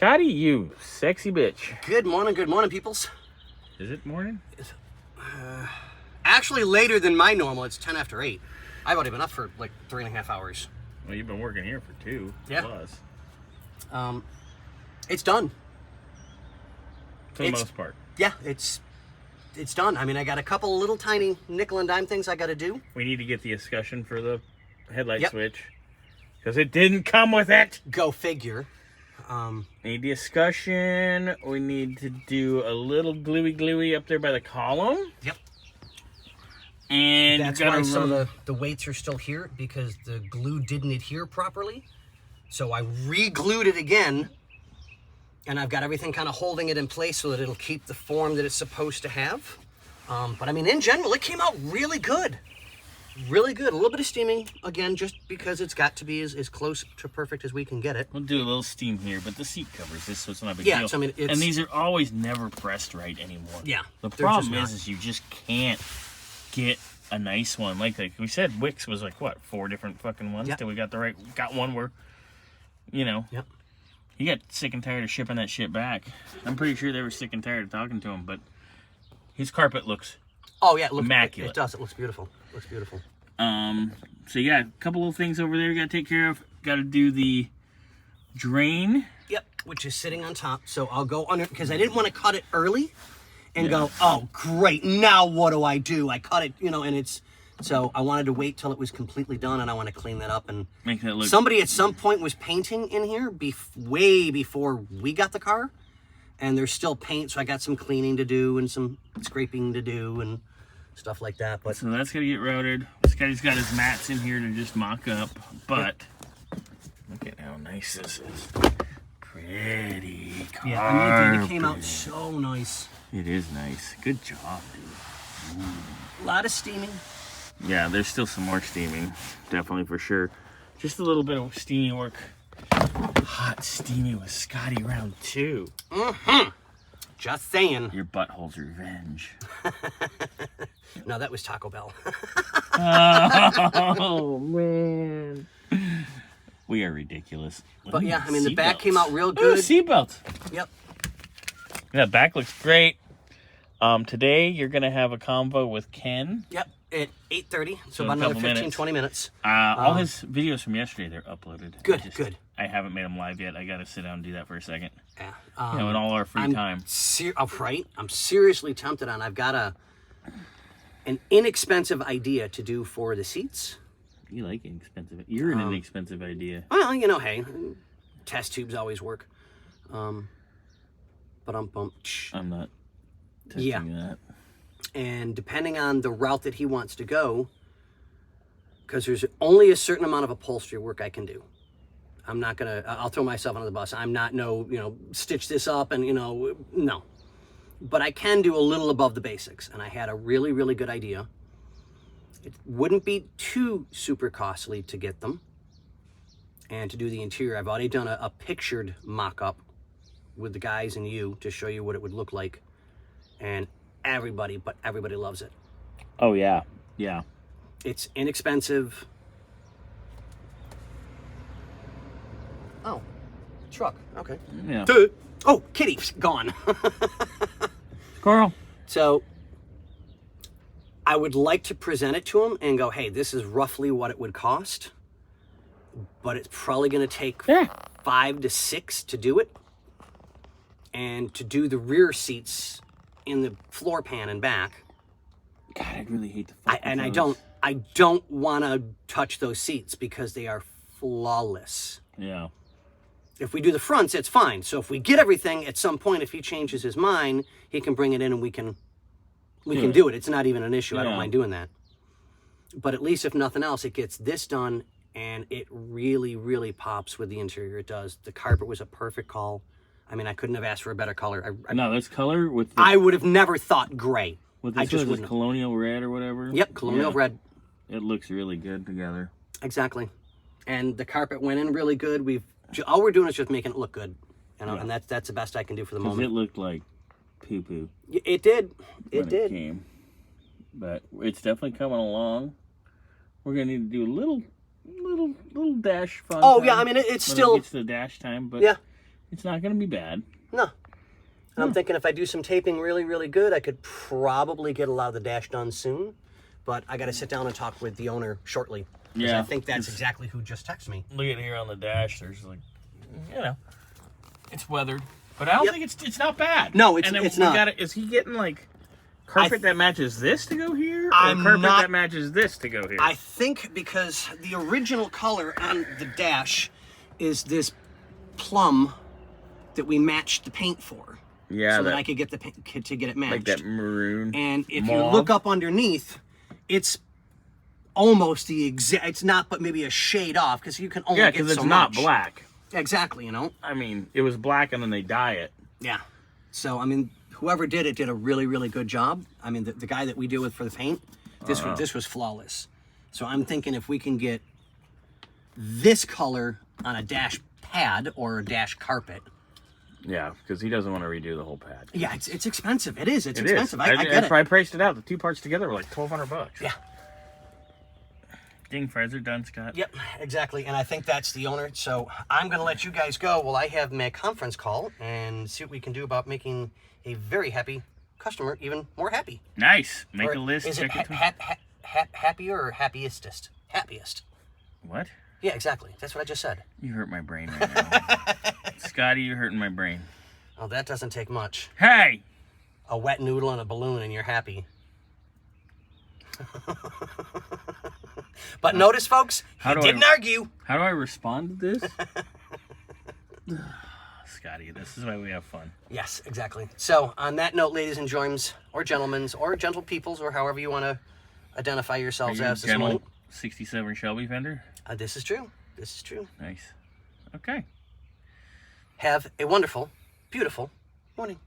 Scotty, you sexy bitch. Good morning, peoples. Is it morning? Actually, later than my normal. It's 10 after 8. I've already been up for like 3.5 hours. Well, you've been working here for 2 plus. It's done. For the most part. Yeah, it's done. I mean, I got a couple little tiny nickel and dime things I got to do. We need to get the escutcheon for the headlight switch. Because it didn't come with it. Go figure. Need the escutcheon. We need to do a little gluey up there by the column. Yep. And that's why some of the weights are still here, because the glue didn't adhere properly. So I re-glued it again, and I've got everything kind of holding it in place so that it'll keep the form that it's supposed to have. But I mean, in general, it came out really good. Really good. A little bit of steaming, again, just because it's got to be as close to perfect as we can get it. We'll do a little steam here, but the seat covers this, so it's not a big deal. So, I mean, and these are always never pressed right anymore. Yeah. The problem is you just can't get a nice one. Like we said, Wix was like, what, 4 different fucking ones? Till we got got one where, you know. Yep. He got sick and tired of shipping that shit back. I'm pretty sure they were sick and tired of talking to him, but his carpet looks immaculate. It does. It looks beautiful. Looks beautiful. So you got a couple little things over there you got to take care of. Got to do the drain. Yep, which is sitting on top. So I'll go under, because I didn't want to cut it early and go, oh, great, now what do? I cut it, and it's, so I wanted to wait till it was completely done, and I want to clean that up and make that look. Somebody at some point was painting in here way before we got the car, and there's still paint, so I got some cleaning to do and some scraping to do and stuff like that. But so that's gonna get routed. Scotty's got his mats in here to just mock up, but look at how nice this is. Pretty carpet. Yeah, I mean, it came out so nice. It is nice. Good job, dude. A lot of steaming. Yeah, there's still some more steaming, definitely, for sure. Just a little bit of steamy work. Hot steamy with Scotty round 2. Just saying. Your butthole's revenge. No, that was Taco Bell. Oh, man. We are ridiculous. But yeah, I mean, the back came out real good. Seatbelt. Yep. Yeah, back looks great. Today, you're going to have a convo with Ken. Yep, at 8:30, so about another 15-20 minutes. All his videos from yesterday, they're uploaded. Good. I haven't made them live yet. I got to sit down and do that for a second. Yeah. In all our free time. Right? I'm seriously tempted on. I've got an inexpensive idea to do for the seats. You like inexpensive. You're an inexpensive idea. Well, hey, test tubes always work. But I'm not testing that. And depending on the route that he wants to go, because there's only a certain amount of upholstery work I can do. I'm not gonna, I'll throw myself under the bus. I'm not stitch this up and, no. But I can do a little above the basics. And I had a really, really good idea. It wouldn't be too super costly to get them. And to do the interior, I've already done a pictured mock-up with the guys and you to show you what it would look like. And everybody loves it. Oh, yeah. Yeah. It's inexpensive. Oh, truck. Okay. Yeah. Oh, Kitty's gone. Carl. So I would like to present it to him and go, hey, this is roughly what it would cost, but it's probably going to take 5 to 6 to do it. And to do the rear seats in the floor pan and back. God, I'd really hate to I don't want to touch those seats because they are flawless. Yeah. If we do the fronts, it's fine. So if we get everything, at some point, if he changes his mind, he can bring it in and we can do it. It's not even an issue. I don't mind doing that. But at least if nothing else, it gets this done and it really, really pops with the interior. It does. The carpet was a perfect call. I mean, I couldn't have asked for a better color. No, that's color with... I would have never thought gray. With this, this colonial red or whatever? Yep, colonial red. It looks really good together. Exactly. And the carpet went in really good. All we're doing is just making it look good. And that's the best I can do for the moment. It looked like poo-poo. It did. It came. But it's definitely coming along. We're going to need to do a little dash fun. Oh, yeah, I mean, it's still... It gets to the dash time, but... Yeah. It's not going to be bad. No. And I'm thinking if I do some taping really, really good, I could probably get a lot of the dash done soon. But I got to sit down and talk with the owner shortly. Yeah. I think that's exactly who just texted me. Look at here on the dash. There's like, you know, it's weathered. But I don't think it's not bad. No, it's not. Is he getting like carpet that matches this to go here? Or carpet that matches this to go here? I think because the original color on the dash is this plum that we matched the paint for. Yeah. So that I could get the paint to get it matched. Like that maroon. And if you look up underneath, it's almost the exact. It's not, but maybe a shade off because you can only get so much. Yeah, because it's not black. Exactly, you know. I mean, it was black and then they dye it. Yeah. So I mean, whoever did it did a really, really good job. I mean, the guy that we deal with for the paint, this was flawless. So I'm thinking if we can get this color on a dash pad or a dash carpet. Yeah, because he doesn't want to redo the whole pad. Yeah, it's expensive. It is. It's expensive. I get it. I priced it out. The two parts together were like $1,200. Yeah. Ding, fries are done, Scott. Yep, exactly. And I think that's the owner. So I'm going to let you guys go while I have my conference call and see what we can do about making a very happy customer even more happy. Nice. Make a list. Is it happier or happiestest? Happiest. What? Yeah, exactly. That's what I just said. You hurt my brain right now. Scotty, you're hurting my brain. Oh, that doesn't take much. Hey! A wet noodle and a balloon and you're happy. But notice, folks, he didn't argue. How do I respond to this? Scotty, this is why we have fun. Yes, exactly. So, on that note, ladies and germs, or gentlemen, or gentle peoples, or however you want to identify yourselves as this morning. 67 Shelby fender? This is true. This is true. Nice. Okay. Have a wonderful, beautiful morning.